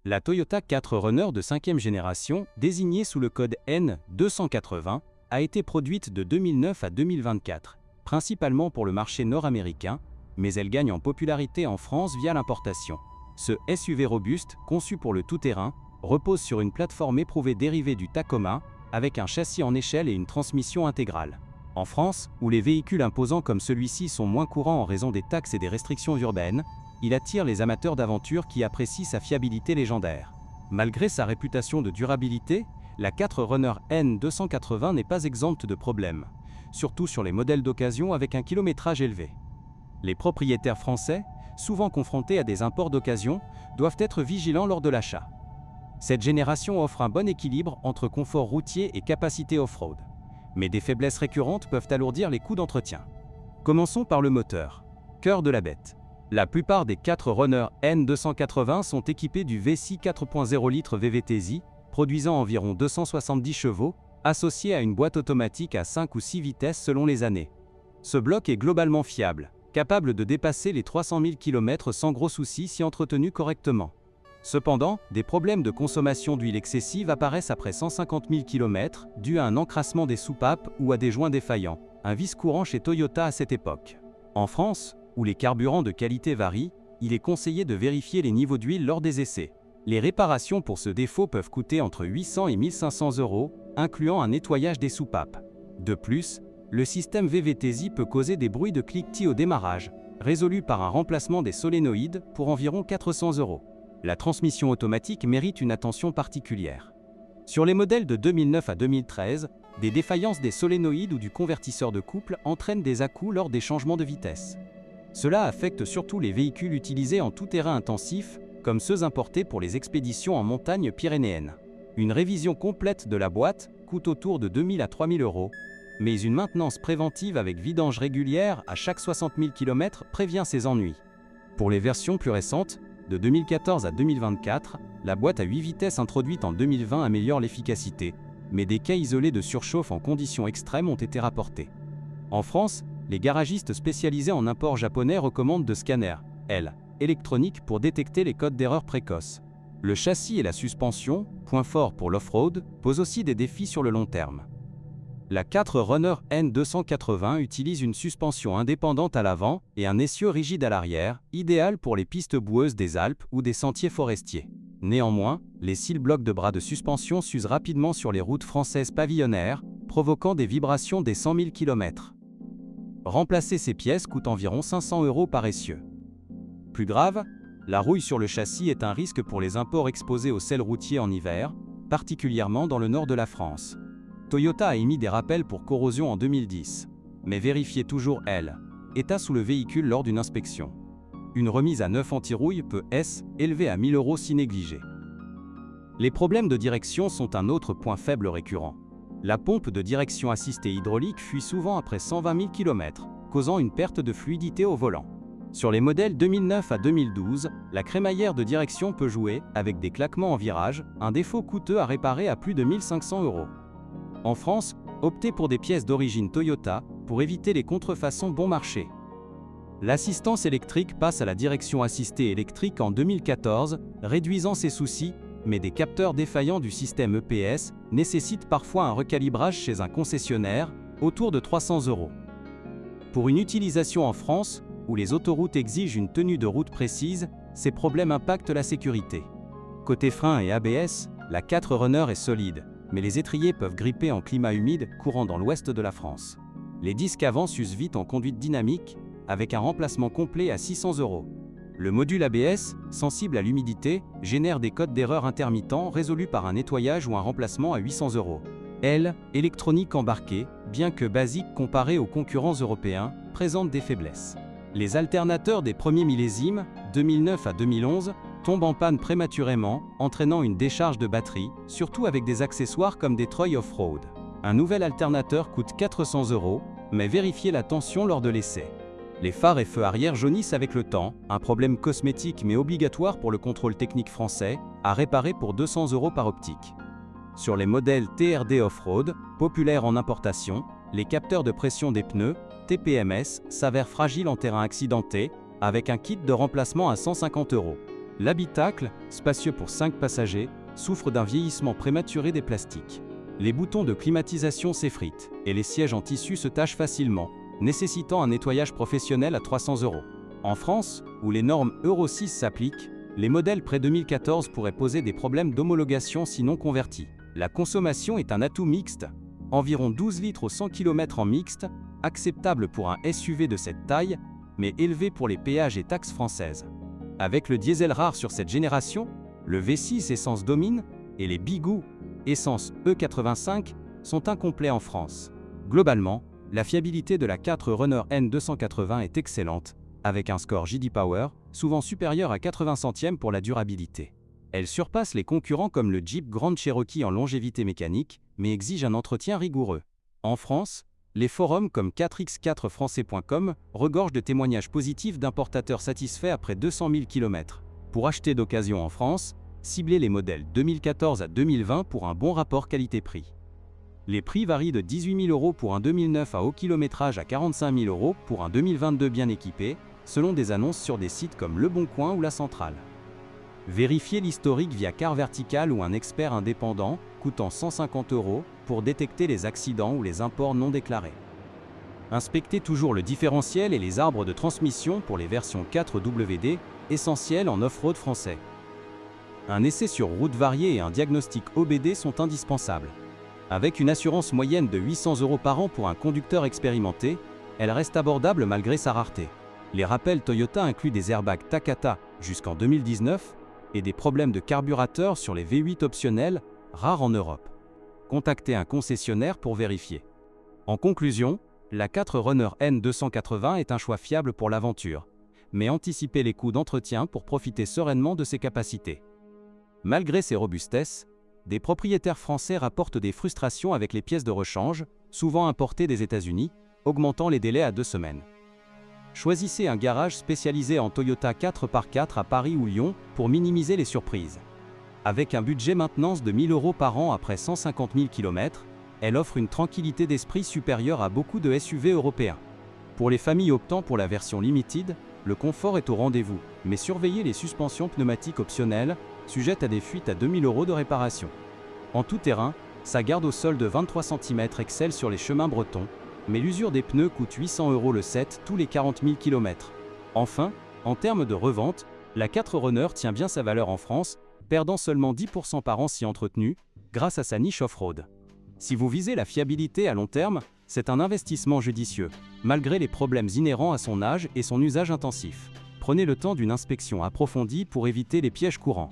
La Toyota 4Runner de 5e génération, désignée sous le code N280, a été produite de 2009 à 2024, principalement pour le marché nord-américain, mais elle gagne en popularité en France via l'importation. Ce SUV robuste, conçu pour le tout-terrain, repose sur une plateforme éprouvée dérivée du Tacoma, avec un châssis en échelle et une transmission intégrale. En France, où les véhicules imposants comme celui-ci sont moins courants en raison des taxes et des restrictions urbaines, il attire les amateurs d'aventure qui apprécient sa fiabilité légendaire. Malgré sa réputation de durabilité, la 4Runner N280 n'est pas exempte de problèmes, surtout sur les modèles d'occasion avec un kilométrage élevé. Les propriétaires français, souvent confrontés à des imports d'occasion, doivent être vigilants lors de l'achat. Cette génération offre un bon équilibre entre confort routier et capacité off-road. Mais des faiblesses récurrentes peuvent alourdir les coûts d'entretien. Commençons par le moteur, cœur de la bête. La plupart des 4Runner N280 sont équipés du V6 4.0 litres VVT-Z, produisant environ 270 chevaux, associé à une boîte automatique à 5 ou 6 vitesses selon les années. Ce bloc est globalement fiable, capable de dépasser les 300 000 km sans gros soucis si entretenu correctement. Cependant, des problèmes de consommation d'huile excessive apparaissent après 150 000 km, dus à un encrassement des soupapes ou à des joints défaillants, un vice courant chez Toyota à cette époque. En France, où les carburants de qualité varient, il est conseillé de vérifier les niveaux d'huile lors des essais. Les réparations pour ce défaut peuvent coûter entre 800 et 1500 €, incluant un nettoyage des soupapes. De plus, le système VVT-Z peut causer des bruits de cliquetis au démarrage, résolus par un remplacement des solénoïdes pour environ 400 €. La transmission automatique mérite une attention particulière. Sur les modèles de 2009 à 2013, des défaillances des solénoïdes ou du convertisseur de couple entraînent des à-coups lors des changements de vitesse. Cela affecte surtout les véhicules utilisés en tout-terrain intensif, comme ceux importés pour les expéditions en montagne pyrénéenne. Une révision complète de la boîte coûte autour de 2 000 à 3 000 €, mais une maintenance préventive avec vidange régulière à chaque 60 000 km prévient ces ennuis. Pour les versions plus récentes, de 2014 à 2024, la boîte à 8 vitesses introduite en 2020 améliore l'efficacité, mais des cas isolés de surchauffe en conditions extrêmes ont été rapportés. En France, les garagistes spécialisés en import japonais recommandent de scanners, électroniques pour détecter les codes d'erreur précoces. Le châssis et la suspension, point fort pour l'off-road, posent aussi des défis sur le long terme. La 4Runner N280 utilise une suspension indépendante à l'avant et un essieu rigide à l'arrière, idéal pour les pistes boueuses des Alpes ou des sentiers forestiers. Néanmoins, les 6 blocs de bras de suspension s'usent rapidement sur les routes françaises pavillonnaires, provoquant des vibrations des 100 000 km. Remplacer ces pièces coûte environ 500 € par essieu. Plus grave, la rouille sur le châssis est un risque pour les imports exposés au sel routier en hiver, particulièrement dans le nord de la France. Toyota a émis des rappels pour corrosion en 2010, mais vérifiez toujours état sous le véhicule lors d'une inspection. Une remise à neuf anti-rouille peut être élevée à 1 000 € si négligée. Les problèmes de direction sont un autre point faible récurrent. La pompe de direction assistée hydraulique fuit souvent après 120 000 km, causant une perte de fluidité au volant. Sur les modèles 2009 à 2012, la crémaillère de direction peut jouer, avec des claquements en virage, un défaut coûteux à réparer à plus de 1 500 €. En France, optez pour des pièces d'origine Toyota pour éviter les contrefaçons bon marché. L'assistance électrique passe à la direction assistée électrique en 2014, réduisant ces soucis, mais des capteurs défaillants du système EPS nécessitent parfois un recalibrage chez un concessionnaire, autour de 300 €. Pour une utilisation en France, où les autoroutes exigent une tenue de route précise, ces problèmes impactent la sécurité. Côté frein et ABS, la 4Runner est solide, mais les étriers peuvent gripper en climat humide courant dans l'ouest de la France. Les disques avant s'usent vite en conduite dynamique, avec un remplacement complet à 600 €. Le module ABS, sensible à l'humidité, génère des codes d'erreur intermittents résolus par un nettoyage ou un remplacement à 800 €. Électronique embarquée, bien que basique comparée aux concurrents européens, présente des faiblesses. Les alternateurs des premiers millésimes, 2009 à 2011, tombent en panne prématurément, entraînant une décharge de batterie, surtout avec des accessoires comme des treuils off-road. Un nouvel alternateur coûte 400 €, mais vérifiez la tension lors de l'essai. Les phares et feux arrière jaunissent avec le temps, un problème cosmétique mais obligatoire pour le contrôle technique français, à réparer pour 200 € par optique. Sur les modèles TRD Off-Road, populaires en importation, les capteurs de pression des pneus, TPMS, s'avèrent fragiles en terrain accidenté, avec un kit de remplacement à 150 €. L'habitacle, spacieux pour 5 passagers, souffre d'un vieillissement prématuré des plastiques. Les boutons de climatisation s'effritent et les sièges en tissu se tachent facilement, nécessitant un nettoyage professionnel à 300 €. En France, où les normes Euro 6 s'appliquent, les modèles pré-2014 pourraient poser des problèmes d'homologation si non convertis. La consommation est un atout mixte, environ 12 litres au 100 km en mixte, acceptable pour un SUV de cette taille, mais élevé pour les péages et taxes françaises. Avec le diesel rare sur cette génération, le V6 essence domine et les Bigou essence E85 sont incomplets en France. Globalement, la fiabilité de la 4Runner N280 est excellente, avec un score J.D. Power souvent supérieur à 80 centièmes pour la durabilité. Elle surpasse les concurrents comme le Jeep Grand Cherokee en longévité mécanique, mais exige un entretien rigoureux. En France, les forums comme 4x4français.com regorgent de témoignages positifs d'importateurs satisfaits après 200 000 km. Pour acheter d'occasion en France, ciblez les modèles 2014 à 2020 pour un bon rapport qualité-prix. Les prix varient de 18 000 € pour un 2009 à haut kilométrage à 45 000 € pour un 2022 bien équipé, selon des annonces sur des sites comme Le Bon Coin ou La Centrale. Vérifiez l'historique via Car Vertical ou un expert indépendant, coûtant 150 € pour détecter les accidents ou les imports non déclarés. Inspectez toujours le différentiel et les arbres de transmission pour les versions 4WD, essentielles en off-road français. Un essai sur route variée et un diagnostic OBD sont indispensables. Avec une assurance moyenne de 800 € par an pour un conducteur expérimenté, elle reste abordable malgré sa rareté. Les rappels Toyota incluent des airbags Takata jusqu'en 2019 et des problèmes de carburateur sur les V8 optionnels, rares en Europe. Contactez un concessionnaire pour vérifier. En conclusion, la 4Runner N280 est un choix fiable pour l'aventure, mais anticipez les coûts d'entretien pour profiter sereinement de ses capacités. Malgré ses robustesses, des propriétaires français rapportent des frustrations avec les pièces de rechange, souvent importées des États-Unis, augmentant les délais à 2 semaines. Choisissez un garage spécialisé en Toyota 4x4 à Paris ou Lyon pour minimiser les surprises. Avec un budget maintenance de 1 000 € par an après 150 000 km, elle offre une tranquillité d'esprit supérieure à beaucoup de SUV européens. Pour les familles optant pour la version Limited, le confort est au rendez-vous, mais surveillez les suspensions pneumatiques optionnelles, sujettes à des fuites à 2 000 € de réparation. En tout terrain, sa garde au sol de 23 cm excelle sur les chemins bretons, mais l'usure des pneus coûte 800 € le set tous les 40 000 km. Enfin, en termes de revente, la 4Runner tient bien sa valeur en France, perdant seulement 10% par an si entretenue, grâce à sa niche off-road. Si vous visez la fiabilité à long terme, c'est un investissement judicieux, malgré les problèmes inhérents à son âge et son usage intensif. Prenez le temps d'une inspection approfondie pour éviter les pièges courants.